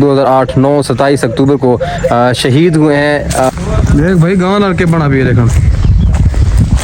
2008, 9, 27 अक्टूबर को शहीद हुए हैं। देख भाई गाँव लड़के बना भी है देखो।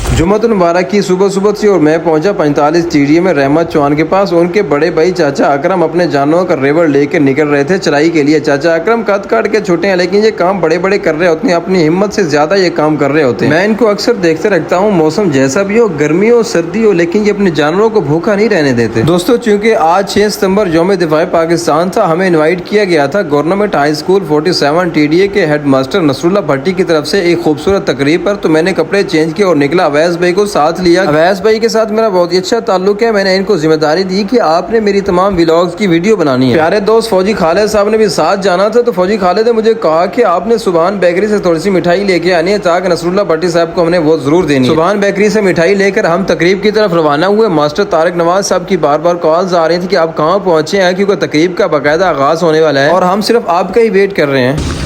जुम्मतुल मुबारक की सुबह सुबह से और मैं पहुंचा 45 टीडी में रहमत चौहान के पास। उनके बड़े भाई चाचा अकरम अपने जानवरों का रेवड़ लेकर निकल रहे थे चराई के लिए। चाचा अकरम कद काट के छोटे हैं, लेकिन ये काम बड़े बड़े कर रहे होते हैं, अपनी हिम्मत से ज्यादा ये काम कर रहे होते हैं। मैं इनको अक्सर देखते रखता हूँ, मौसम जैसा भी हो, गर्मी हो सर्दी हो, लेकिन ये अपने जानवरों को भूखा नहीं रहने देते। दोस्तों, चूंकि आज 6 सितम्बर यौम दिफा पाकिस्तान था, हमें इन्वाइट किया गया था गवर्नमेंट हाई स्कूल 47 TDA के हेड मास्टर नसरुल्लाह भट्टी की तरफ से एक खूबसूरत तकरीब पर। तो मैंने कपड़े चेंज किए और निकला। अवैस भाई को साथ लिया। अवैस भाई के साथ मेरा बहुत ही अच्छा ताल्लुक है। मैंने इनको जिम्मेदारी दी कि आपने मेरी तमाम व्लॉग्स की वीडियो बनानी है। प्यारे दोस्त फौजी खालिद साहब ने भी साथ जाना था, तो फौजी खालिद ने मुझे कहा कि आपने सुभान बेकरी से थोड़ी सी मिठाई लेके आनी है, ताकि नसरुल्लाह भट्टी साहब को हमने वो जरूर देनी है। सुभान बेकरी से मिठाई लेकर हम तकरीब की तरफ रवाना हुए। मास्टर तारिक नवाज साहब की बार बार कॉल्स आ रही थी कि आप कहाँ पहुंचे हैं, क्योंकि तकरीब का बाकायदा आगाज होने वाला है और हम सिर्फ आपका ही वेट कर रहे हैं।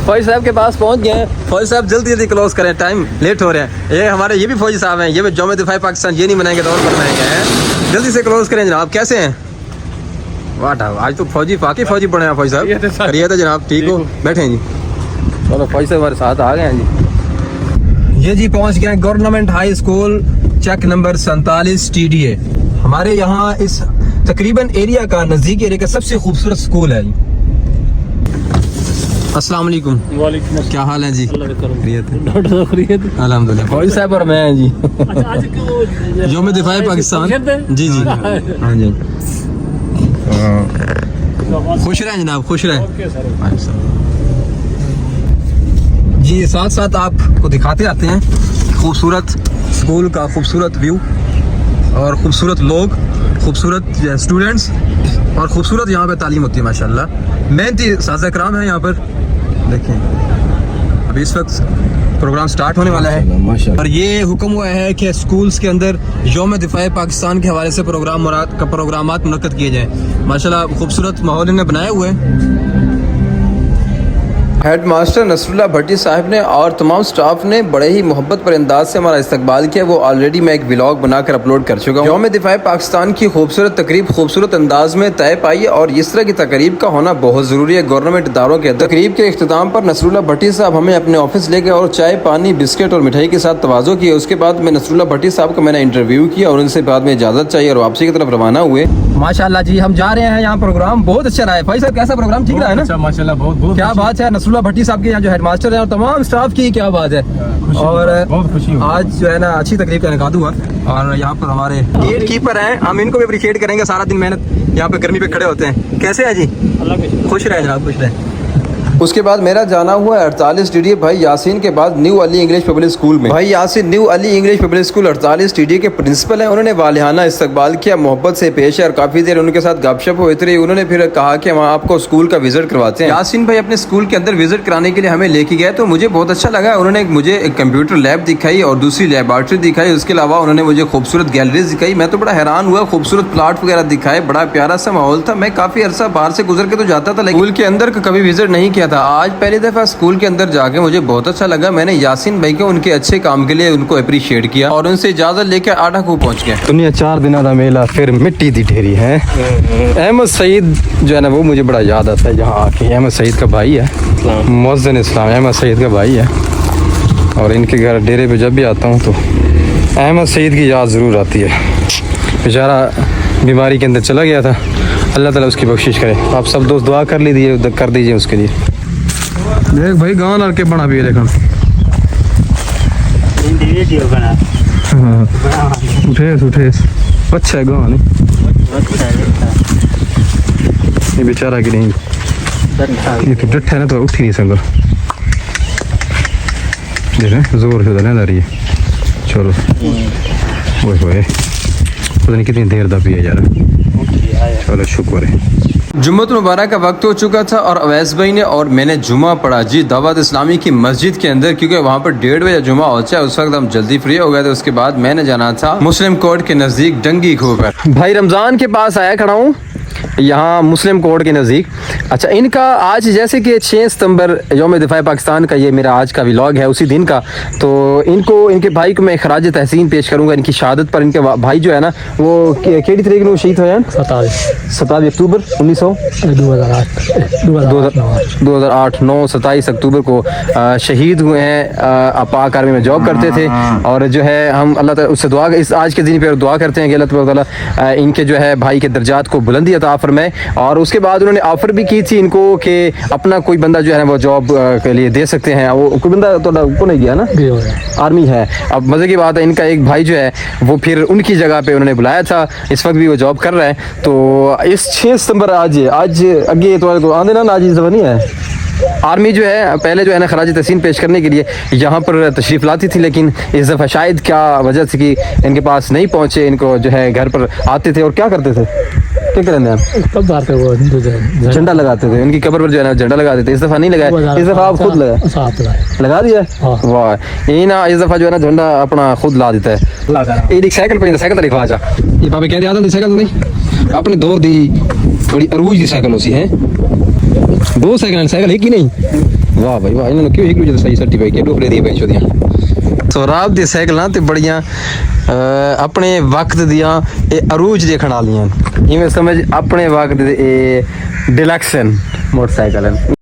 फौजी साहब के पास पहुंच गए। फौजी साहब जल्दी जल्दी क्लोज करें, टाइम लेट हो रहे हैं। ये हमारे ये भी फौजी साहब हैं, ये भी यौम दिफा पाकिस्तान ये नहीं मनाएंगे तो और बनाएंगे हैं। जल्दी से क्लोज करें जनाब। कैसे हैं? वाह, आज तो फौजी बाकी फौजी बने हैं। फौजी साहब करिए तो जनाब, ठीक हो? बैठे हैं जी। चलो फौजी साहब हमारे साथ आ गए हैं जी। ये जी पहुंच गए government high school check number 47 TDA। हमारे यहाँ इस तकरीबन एरिया का नजदीक एरिया का सबसे खूबसूरत स्कूल है। अस्सलाम वालेकुम। वालेकुम। क्या हाल है जी? अल्हम्दुलिल्लाह। फौजी साहब और मैं हैं जी। यौम दिफा पाकिस्तान। जी जी हाँ जी। खुश रहें जनाब, खुश रहें जी। साथ साथ आपको दिखाते आते हैं खूबसूरत स्कूल का खूबसूरत व्यू और खूबसूरत लोग, खूबसूरत स्टूडेंट्स और खूबसूरत यहाँ पे तालीम होती है माशाल्लाह। मेहनती साज़ा कराम है यहाँ पर। देखें अभी इस वक्त प्रोग्राम स्टार्ट होने वाला है और ये हुक्म हुआ है कि स्कूल्स के अंदर यौम दिफा पाकिस्तान के हवाले से प्रोग्रामात मुनक्कद किए जाएँ। माशाल्लाह खूबसूरत माहौल इन्हें बनाए हुए हैं। हेड मास्टर नसरुल्लाह भट्टी साहब ने और तमाम स्टाफ ने बड़े ही मोहब्बत पर अंदाज से हमारा इस्तकबाल किया। वो ऑलरेडी मैं एक व्लॉग बनाकर अपलोड कर चुका हूँ। यौम दिफा पाकिस्तान की खूबसूरत तकरीब खूबसूरत अंदाज में तय पाई और इस तरह की तकरीब का होना बहुत ज़रूरी है गवर्नमेंट इदारों के अंदर। तकरीब के इख्तिताम पर नसरुल्लाह भट्टी साहब हमें अपने ऑफिस ले गए और चाय पानी बिस्किट और मिठाई के साथ तवाज़ो किए। उसके बाद में नसरुल्लाह भट्टी साहब को मैंने इंटरव्यू किया और उनसे बाद में इजाज़त चाहिए और वापसी की तरफ रवाना हुए। माशाल्लाह जी, हम जा रहे हैं। यहाँ प्रोग्राम बहुत अच्छा रहा है। भाई साहब कैसा प्रोग्राम? ठीक रहा है ना? माशाल्लाह बहुत क्या बात है। नसरुल्लाह भट्टी साहब के यहाँ जो हेडमास्टर हैं और तमाम स्टाफ की क्या बात है। और बहुत खुशी हुई। आज जो है ना अच्छी तकरीब का इनेकाद हुआ और यहाँ पर हमारे गेट कीपर हैं, हम इनको भी अप्रिशिएट करेंगे। सारा दिन मेहनत यहाँ पे गर्मी पे खड़े होते हैं। कैसे है जी? खुश रहे जनाब, खुश रहे। उसके बाद मेरा जाना हुआ 48 TDA भाई यासीन के बाद new Ali English public school में। भाई Yasin new Ali English public school 48 TDA के प्रिंसिपल हैं। उन्होंने वालिहाना इस्तकबाल किया, मोहब्बत से पेश है और काफ़ी देर उनके साथ गपशप हुई थी। उन्होंने फिर कहा कि हम आपको स्कूल का विजिट करवाते हैं। यासीन भाई अपने स्कूल के अंदर विजिट कराने के लिए हमें लेके गए, तो मुझे बहुत अच्छा लगा। उन्होंने मुझे एक कंप्यूटर लैब दिखाई और दूसरी लैबॉरेटरी दिखाई। उसके अलावा उन्होंने मुझे खूबसूरत गैलरीज दिखाई। मैं तो बड़ा हैरान हुआ, खूबसूरत प्लाट वगैरह दिखाए, बड़ा प्यारा सा माहौल था। मैं काफ़ी अरसा बाहर से गुजर के तो जाता था, लेकिन स्कूल के अंदर कभी विजिट नहीं किया था। आज पहली दफा स्कूल के अंदर जाके मुझे बहुत अच्छा लगा। मैंने यासीन भाई को उनके अच्छे काम के लिए उनको अप्रिशिएट किया और उनसे इजाजत लेकर आटा को पहुंच गए। दुनिया 4 दिन का मेला फिर मिट्टी दी ढेरी है। अहमद सईद जो है ना वो मुझे बड़ा याद आता है यहाँ आके। अहमद सईद का भाई है, मुअज्जिन इस्लाम अहमद सईद का भाई है और इनके घर डेरे पे जब भी आता हूँ तो अहमद सईद की याद ज़रूर आती है। बेचारा बीमारी के अंदर चला गया था, अल्लाह ताला उसकी बख्शिश करे। आप सब दोस्त दुआ कर लीजिए, कर दीजिए उसके लिए। देख भाई गाँव लड़के बना भी है देखो। उठे अच्छा है गाँव नहीं ये बेचारा की नहीं, ये तो डट है ना तो उठ ही नहीं सकता। जोर से ना रही है। चलो ओए पता नहीं कितनी देर दा पिया यार। चलो शुक्र है। जुम्मत मुबारक का वक्त हो चुका था और अवैस भाई ने और मैंने जुमा पढ़ा जी दावत इस्लामी की मस्जिद के अंदर, क्योंकि वहाँ पर 1:30 बजे जुमा होता है। उस वक्त हम जल्दी फ्री हो गए थे। उसके बाद मैंने जाना था मुस्लिम कोर्ट के नज़दीक डंगी खो पर। भाई रमज़ान के पास आया खड़ा हूँ यहाँ मुस्लिम कोर्ट के नज़दीक। अच्छा, इनका आज जैसे कि 6 सितंबर यौम दिफा पाकिस्तान का ये मेरा आज का व्लॉग है उसी दिन का, तो इनको इनके भाई को मैं खराज तहसीन पेश करूँगा इनकी शहादत पर। इनके भाई जो है ना वो केड़ी तरीक को शहीद हुए हैं? 27 अक्टूबर 2008 27 अक्टूबर को शहीद हुए हैं। पाक आर्मी में जॉब करते थे और जो है हम अल्लाह ताला उससे दुआ इस आज के दिन पर दुआ करते हैं कि अल्लाह ताला इनके जो है भाई के दर्जात को बुलंदी अता फरमाए। और उसके बाद उन्होंने ऑफर भी की थी इनको कि अपना कोई बंदा जो है वो जॉब के लिए दे सकते हैं। वो कोई बंदा तो नहीं गया ना, आर्मी है। अब मज़े की बात है इनका एक भाई जो है वो फिर उनकी जगह पे उन्होंने बुलाया था, इस वक्त भी वो जॉब कर रहा है। तो इस 6 सितंबर आज अगे तो आंदे ना आज इस दफ़ा नहीं है। आर्मी जो है पहले जो है ना खराज तहसीन पेश करने के लिए यहाँ पर तशरीफ़ लाती थी, लेकिन इस दफ़ा शायद क्या वजह से कि इनके पास नहीं पहुँचे, इनको जो है घर पर आते थे और क्या करते थे, क्या करेंगे आप झंडा लगाते थे इनकी कब्र पर जो है ना झंडा लगाते थे। इस दफ़ा नहीं लगाया, इस दफ़ा आप खुद लगा दिया। वाह, ये ना इस दफ़ा जो है ना झंडा अपना खुद ला देता है। ये साइकिल पे साइकिल तरीका जा ये बाबे कहते आते साइकिल नहीं अपने दौर दी बड़ी अरूज दी साइकिल होती है। 2 साइकिल एक ही नहीं। वाह भाई वाह, इन्होंने क्यों एक दूसरे सही सर्टिफाई किया डोकरे दी बेचो दियां सोराब दी साइकिल ना ते बड़ियां अपने वक्त दियां ए अरूज देखण वालियां इवें समझ अपने वक्त दे डिलक्सन मोटरसाइकिल